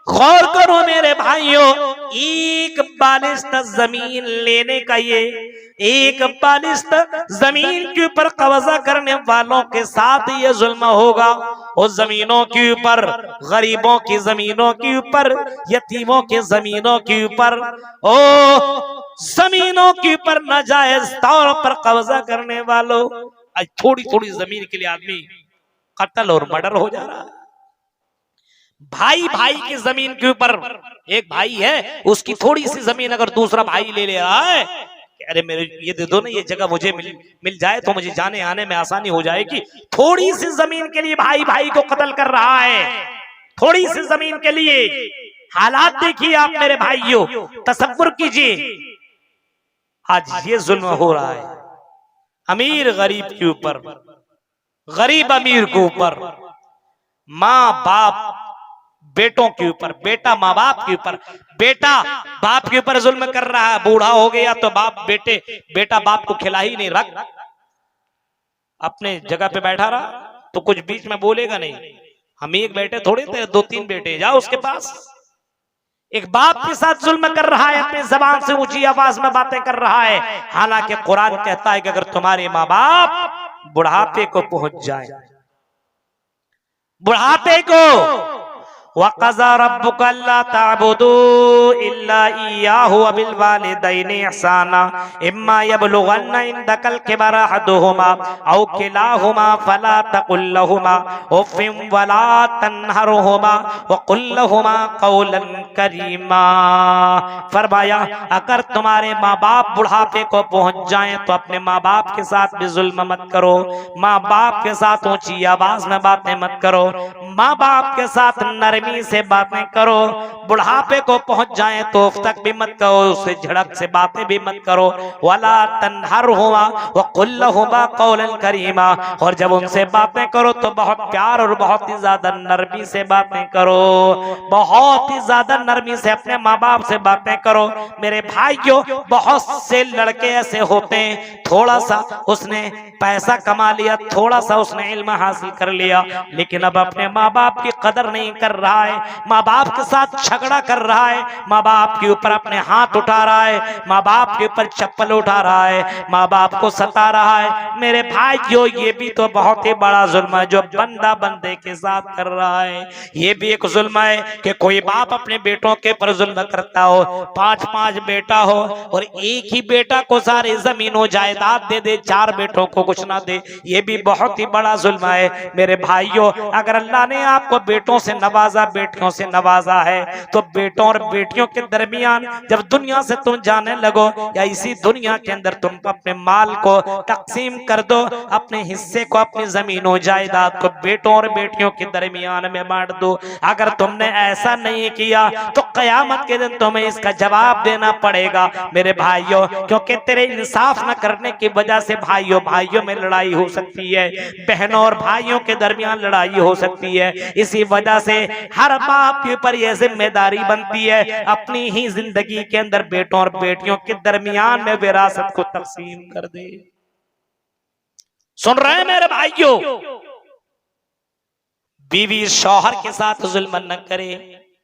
गौर करो मेरे भाइयों, एक बालिश्त जमीन लेने का, ये एक बालिश्त जमीन के ऊपर कब्जा करने वालों के साथ ये जुल्म होगा। उस जमीनों के ऊपर, गरीबों की जमीनों के ऊपर, यतीमों के जमीनों के ऊपर, ओ जमीनों के ऊपर नाजायज तौर पर कब्जा करने वालों, आज थोड़ी थोड़ी जमीन के लिए आदमी कत्ल और मर्डर हो जा रहा है। भाई भाई की जमीन के ऊपर, एक भाई है उसकी थोड़ी सी जमीन अगर दूसरा भाई ले रहा है, अरे मेरे ये दे दो ना, ये जगह मुझे मिल जाए तो मुझे जाने आने में आसानी हो जाएगी। थोड़ी सी जमीन के लिए भाई भाई को कत्ल कर रहा है, थोड़ी सी जमीन के लिए। हालात देखिए आप मेरे भाइयों, तसव्वुर कीजिए आज ये जुल्म हो रहा है, अमीर गरीब के ऊपर, गरीब अमीर के ऊपर, माँ बाप बेटों के ऊपर, बेटा माँ बाप के ऊपर, बेटा बाप के ऊपर जुल्म कर रहा है। बूढ़ा हो गया तो बेटा बाप को खिला ही नहीं, रख अपने जगह पे बैठा रहा तो कुछ बीच में बोलेगा नहीं। हम एक बेटे थोड़े थे, 2-3 बेटे, जाओ उसके पास। एक बाप के साथ जुल्म कर रहा है, अपनी जबान से ऊंची आवाज में बातें कर रहा है। हालांकि कुरान कहता है कि अगर तुम्हारे माँ बाप बुढ़ापे को पहुंच जाए, बुढ़ापे को, वक़ज़ा रब्बुका अल्ला ताबुदू इल्ला इय्याहु व बिल वालिदैनि इहसाना इम्मा यबलुगन्ना इंदकल किबरा अहदुहुमा औ किलाहुमा फला तकुल लहुमा उफ़्फ़िन वला तन्हरहुमा व कुल लहुमा क़ौलन करीमा। फरमाया अगर तुम्हारे माँ बाप बुढ़ापे को पहुंच जाएं तो अपने माँ बाप के साथ भी जुल्म मत करो, माँ बाप के साथ ऊंची आवाज में बातें मत करो, माँ बाप के साथ नरमी से बातें करो। बुढ़ापे को पहुंच जाए तो उफ तक भी मत करो, उससे झड़क से बातें भी मत करो। वला तन्हरहुमा व कुल लहुमा क़ौलन करीमा, और जब उनसे बातें करो तो बहुत प्यार और बहुत ही ज्यादा नरमी से बातें करो, बहुत ही ज्यादा नरमी से अपने माँ बाप से बातें करो। मेरे भाइयों, बहुत से लड़के ऐसे होते हैं, थोड़ा सा उसने पैसा कमा लिया, थोड़ा सा उसने इल्म हासिल कर लिया, लेकिन अब अपने माँ बाप की कदर नहीं कर रहा है, माँ बाप के साथ झगड़ा कर रहा है, माँ बाप के ऊपर अपने हाथ उठा रहा है, माँ बाप के ऊपर चप्पल उठा रहा है, माँ बाप को सता रहा है। मेरे भाइयों, ये भी तो बहुत ही बड़ा जुल्म है जो बंदा बंदे के साथ कर रहा है। ये भी एक जुल्म है कि कोई बाप अपने बेटों के ऊपर जुल्म करता हो, 5-5 बेटा हो और एक ही बेटा को सारी जमीनों जायदाद दे दे, 4 बेटों को कुछ ना दे, ये भी बहुत ही बड़ा जुल्म है। मेरे भाइयों, अगर अल्लाह ने आपको बेटों से नवाजा, बेटियों से नवाजा है, तो बेटों और बेटियों के दरमियान जब दुनिया से तुम जाने लगो या इसी दुनिया के अंदर तुम अपने माल को तकसीम कर दो, अपने हिस्से को, अपनी जमीनों जायदाद को बेटों और बेटियों के दरमियान में बांट दो। अगर तुमने ऐसा नहीं किया तो कयामत के दिन तुम्हें इसका जवाब देना पड़ेगा मेरे भाइयों, क्योंकि तेरे इंसाफ न करने की वजह से भाइयों में लड़ाई हो सकती है, बहनों और भाइयों के दरमियान लड़ाई हो सकती है। इसी वजह से हर बाप के ऊपर यह जिम्मेदारी बनती है अपनी ही जिंदगी के अंदर बेटों और बेटियों के दरमियान में विरासत को तकसीम कर दे। सुन रहे हैं मेरे भाइयों, बीवी शौहर के साथ जुल्म न करे,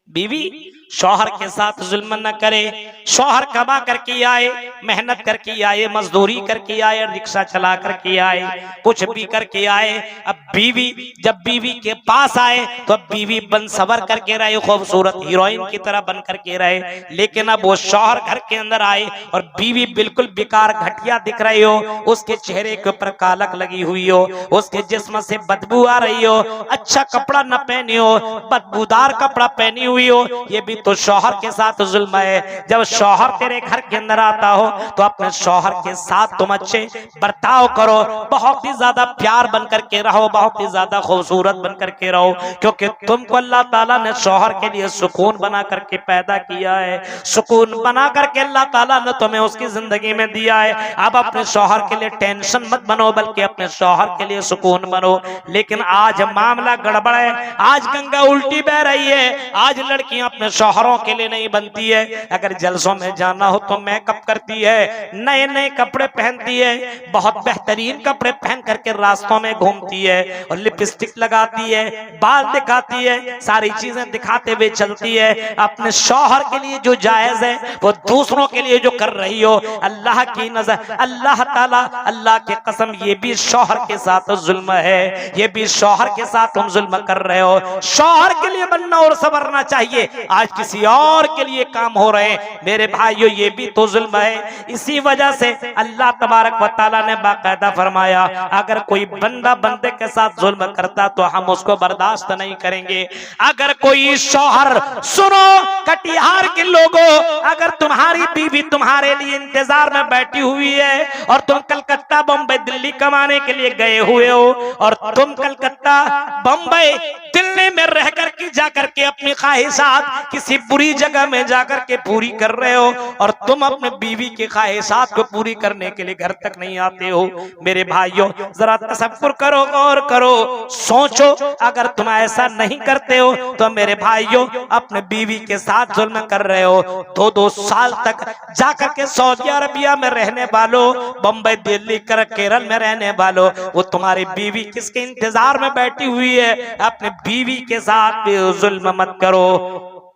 बीवी शौहर के साथ जुल्म न करे। शौहर कमा करके आए, मेहनत करके आए, मजदूरी करके आए, रिक्शा चला करके आए, कुछ भी करके आए, अब बीवी जब बीवी के पास आए तो अब बीवी बन सवर करके रहे, खूबसूरत हीरोइन की तरह बन करके रहे। लेकिन अब वो शौहर घर के अंदर आए और बीवी बिल्कुल बेकार घटिया दिख रही हो, उसके चेहरे के ऊपर कालक लगी हुई हो, उसके जिस्म से बदबू आ रही हो, अच्छा कपड़ा न पहनी हो, बदबूदार कपड़ा पहनी हुई हो, ये भी तो शौहर के साथ जुल्म है। जब शौहर तेरे घर के अंदर आता हो तो अपने शौहर के साथ तुम अच्छे बर्ताव करो, बहुत ही ज्यादा प्यार बन करके रहो, बहुत ही ज्यादा खूबसूरत बन करके रहो, क्योंकि तुमको अल्लाह ताला ने शौहर के लिए सुकून बना करके पैदा किया है, सुकून बना करके अल्लाह ताला ने तुम्हें उसकी जिंदगी में दिया है। अब अपने शौहर के लिए टेंशन मत बनो, बल्कि अपने शौहर के लिए सुकून बनो। लेकिन आज मामला गड़बड़ है, आज गंगा उल्टी बह रही है, आज लड़कियां अपने शौहरों के लिए नहीं बनती है। अगर जलसों में जाना हो तो मेकअप करती है, नए नए कपड़े पहनती है, बहुत बेहतरीन कपड़े पहन करके रास्तों में घूमती है और लिपस्टिक लगाती है, बाल दिखाती है, सारी चीजें दिखाते हुए चलती है। अपने शौहर के लिए जो जायज है वो दूसरों के लिए जो कर रही हो, अल्लाह की नजर, अल्लाह ताला, अल्लाह की कसम, ये भी शौहर के साथ जुल्म है, ये भी शौहर के साथ तुम जुल्म कर रहे हो। शौहर के लिए बनना और संवरना चाहिए, आज किसी और के लिए काम हो रहे हैं। मेरे भाइयों, ये भी तो जुल्म है। इसी वजह से अल्लाह तबारक व तआला ने बाकायदा फरमाया, अगर कोई बंदा बंदे के साथ जुल्म करता तो हम उसको बर्दाश्त नहीं करेंगे। अगर कोई शौहर, सुनो कटिहार के लोगों, अगर तुम्हारी बीवी तुम्हारे लिए इंतजार में बैठी हुई है और तुम कलकत्ता, बम्बई, दिल्ली कमाने के लिए गए हुए हो और तुम कलकत्ता, बम्बई, दिल्ली में रह करके जाकर के अपनी ख्वाहिशात किसी बुरी जगह में जाकर के पूरी कर रहे हो और तुम अपने बीवी की ख्वाहिशात को पूरी करने के लिए घर तक नहीं आते हो। मेरे भाइयों, जरा तसव्वुर करो, गौर करो, सोचो, अगर तुम ऐसा नहीं करते हो तो मेरे भाइयों अपने बीवी के साथ जुल्म कर रहे हो। 2-2 साल तक जाकर के सऊदी अरबिया में रहने वालों, बम्बई, दिल्ली, केरल में रहने वालों, वो तुम्हारी बीवी किसके इंतजार में बैठी हुई है। अपने बीवी के साथ भी जुल्म मत करो।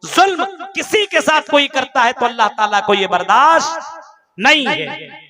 जुल्म किसी के साथ कोई करता है तो अल्लाह ताला को ये बर्दाश्त नहीं है।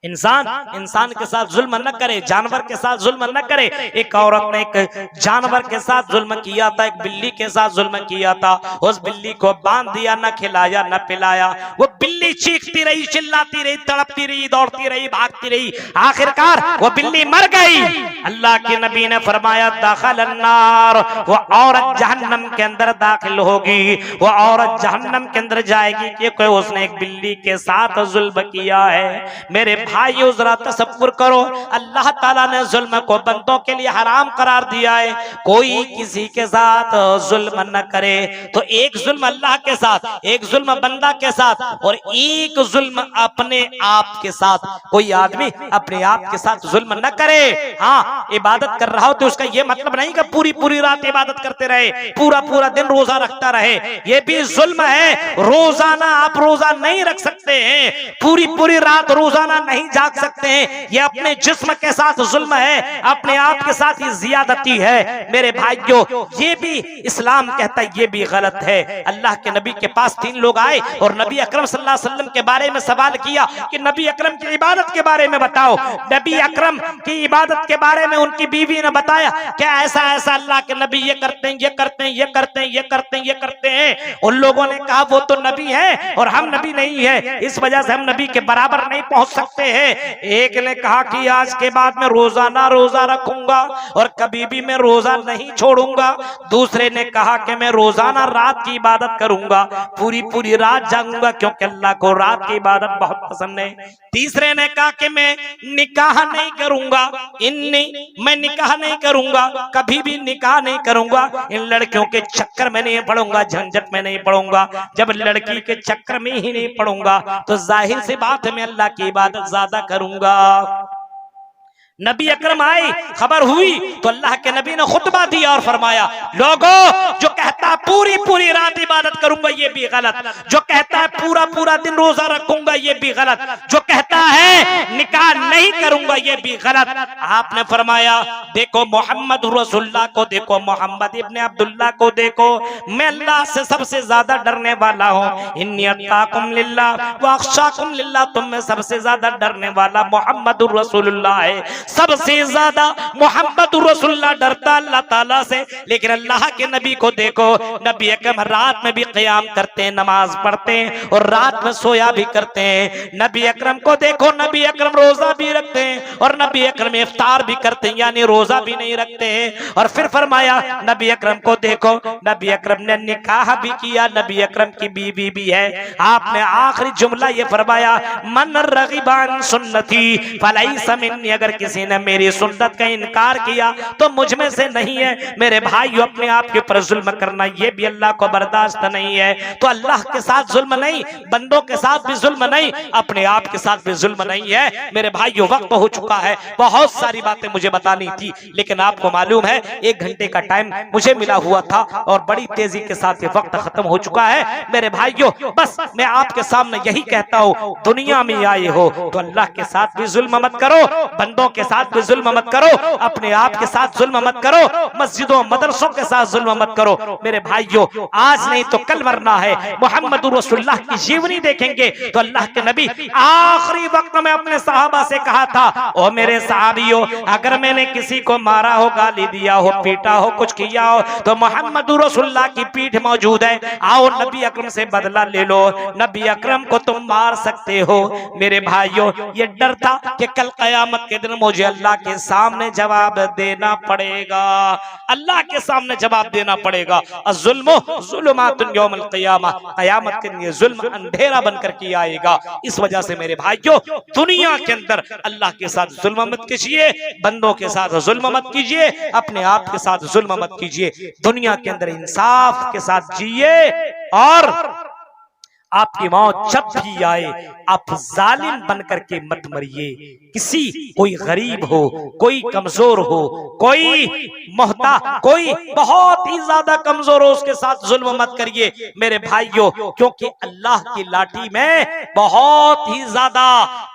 इंसान के साथ जुल्म न करे, जानवर के साथ जुल्म न करे। एक औरत ने एक जानवर के साथ जुल्म किया था, एक बिल्ली के साथ जुल्म किया था। उस बिल्ली को बांध दिया, न खिलाया न पिलाया। वो बिल्ली चीखती रही, चिल्लाती रही, तड़पती रही, दौड़ती रही, भागती रही, आखिरकार वो बिल्ली मर गई। अल्लाह के नबी ने फरमाया, दाखिल अन्नार, वो औरत जहन्नम के अंदर दाखिल होगी, वो औरत जहन्नम के अंदर जाएगी क्योंकि उसने एक बिल्ली के साथ जुल्म किया है। मेरे भाइयों, जरा तसव्वुर करो, अल्लाह ताला ने जुल्म को बंदों के लिए हराम करार दिया है। कोई किसी के साथ जुल्म न करे। तो एक जुल्म अल्लाह के साथ, एक जुल्म बंदा के साथ और एक जुल्म अपने आप के साथ। कोई आदमी अपने आप के साथ जुल्म न करे। हाँ, इबादत कर रहा हो तो उसका ये मतलब नहीं कि पूरी पूरी रात इबादत करते रहे, पूरा पूरा दिन रोजा रखता रहे, ये भी जुल्म है। रोजाना आप रोजा नहीं रख सकते हैं, पूरी पूरी रात रोजाना नहीं जाग सकते हैं, ये अपने जिस्म के साथ जुल्म है, अपने आप के साथ ही जियादती है। मेरे भाइयों, ये भी इस्लाम कहता है, ये भी गलत है। अल्लाह के नबी के पास 3 लोग आए और नबी अकरम सल्लल्लाहु अलैहि वसल्लम के बारे में सवाल किया कि नबी अकरम की इबादत के बारे में बताओ। नबी अकरम की इबादत के बारे में उनकी बीवी ने बताया कि ऐसा ऐसा अल्लाह के नबी ये करते हैं, ये करते हैं, ये करते हैं, ये करते हैं, ये करते हैं। उन लोगों ने कहा वो तो नबी है और हम नबी नहीं है, इस वजह से हम नबी के बराबर नहीं पहुंच सकते हैं। एक ने कहा कि आज के बाद मैं रोजाना रोजा रखूंगा और कभी भी मैं रोजा नहीं छोड़ूंगा। दूसरे ने कहा कि मैं रोजाना रात की इबादत करूंगा, पूरी पूरी रात जागूंगा क्योंकि अल्लाह को रात की इबादत बहुत पसंद है। तीसरे ने कहा कि मैं निकाह नहीं करूंगा, मैं निकाह नहीं करूंगा, कभी भी निकाह नहीं करूंगा, इन लड़कियों के चक्कर में नहीं पड़ूंगा, झंझट में नहीं पड़ूंगा। जब लड़की के चक्कर में ही नहीं पड़ूंगा तो जाहिर सी बात है मैं अल्लाह की इबादत ज्यादा करूंगा। नबी अकरम आए, खबर हुई तो अल्लाह के नबी ने खुतबा दिया और फरमाया, लोगों जो कहता है पूरी पूरी रात इबादत करूंगा ये भी गलत, जो कहता है पूरा पूरा दिन रोजा रखूंगा ये भी गलत, जो कहता है निकाह नहीं करूंगा ये भी गलत। आपने फरमाया देखो मोहम्मद रसूलुल्लाह को देखो, मोहम्मद इब्ने अब्दुल्लाह को देखो, मैं अल्लाह से सबसे ज्यादा डरने वाला हूँ। इन्नी अत्ताकुम लिल्लाह व अख्शाकुम लिल्लाह, तुम में सबसे ज्यादा डरने वाला मोहम्मद रसूलुल्लाह है। सबसे ज्यादा मोहम्मद रसूलुल्लाह डरता अल्लाह ताला से। लेकिन अल्लाह के नबी को देखो, नबी अकरम रात में भी क़याम करते हैं, नमाज पढ़ते हैं और रात में सोया भी करते हैं। नबी अकरम को देखो, नबी अकरम रोजा भी रखते हैं और नबी अकरम इफ्तार भी करते हैं, यानी रोजा भी नहीं रखते हैं। और फिर फरमाया नबी अकरम को देखो, नबी अकरम ने निकाह भी किया, नबी अकरम की बीवी भी है। आपने आखिरी जुमला ये फरमाया, मन रग़िबान सुन्नती फलैसा मिन्नी, अगर किसी ने मेरी सुन्नत का इनकार किया तो मुझ में से नहीं है। मेरे भाइयों, अपने आप के ऊपर जुल्म करना ये भी अल्लाह को बर्दाश्त नहीं है। तो अल्लाह के साथ जुल्म नहीं, बंदों के साथ भी जुल्म नहीं, अपने आप के साथ भी जुल्म नहीं है। मेरे भाइयों, वक्त हो चुका है, बहुत सारी बातें मुझे बतानी थी, लेकिन आपको मालूम है 1 घंटे का टाइम मुझे मिला हुआ था और बड़ी तेजी के साथ ये वक्त खत्म हो चुका है। मेरे भाइयों, बस मैं आपके सामने यही कहता हूँ, दुनिया में आए हो तो अल्लाह के साथ भी जुल्म मत करो, बंदों के साथ भी जुल्म मत करो, अपने आप के साथ जुल्म मत करो, मस्जिदों मदरसों के साथ जुल्म मत करो। मेरे भाइयों, आज नहीं तो कल मरना है। मोहम्मद रसूलुल्लाह की जीवनी देखेंगे तो अल्लाह के नबी आखिरी वक्त में अपने सहाबा से कहा था, ओ मेरे सहाबियों, अगर मैंने किसी को मारा हो, गाली दिया हो, पीटा हो, कुछ किया हो तो मोहम्मद रसूलुल्लाह की पीठ मौजूद है, आओ नबी अकरम से बदला ले लो, नबी अकरम को तुम मार सकते हो। मेरे भाइयों, ये डर था कि कल क़यामत के दिन मुझे अल्लाह के सामने जवाब देना पड़ेगा, अल्लाह के सामने जवाब देना पड़ेगा। अज़्ज़ुल्मु ज़ुलुमातुन यौमल क़ियामा, क़यामत के दिन ये जुल्म अंधेरा बनकर के आएगा। इस वजह से मेरे भाइयों, दुनिया के अंदर अल्लाह के साथ जुल्म मत कीजिए, बंदों के साथ जुल्म मत कीजिए, अपने आप के साथ जुल्म मत कीजिए। दुनिया के अंदर इंसाफ के साथ जिए और आपकी मौत जब भी आए आप जालिम बनकर के मत मरिए। किसी, कोई गरीब हो, कोई कमजोर हो, कोई मोहता, कोई बहुत ही ज्यादा कमजोर हो, उसके साथ जुल्म मत करिए मेरे भाइयों, क्योंकि अल्लाह की लाठी में बहुत ही ज्यादा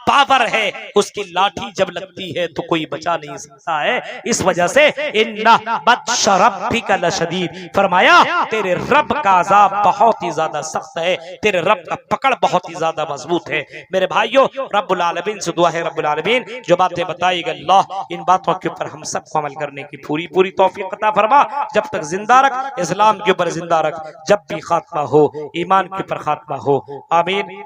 पावर है, उसकी लाठी जब लगती है तो कोई बचा नहीं सकता है। इस वजह से इन्ना बत्श रब्बिका लशदीद, फरमाया तेरे रब का अज़ाब बहुत ही ज्यादा सख्त है, तेरे रब का पकड़ बहुत ही ज्यादा मजबूत है। मेरे भाइयों, रब्बुल आलमीन से दुआ है, रब्बुल आलमीन जो बातें बताई गई अल्लाह इन बातों के ऊपर हम सबको अमल करने की पूरी पूरी तौफीक अता फरमा। जब तक जिंदा रख, इस्लाम के ऊपर जिंदा रख, जब भी खात्मा हो ईमान के ऊपर खात्मा हो। आमीन।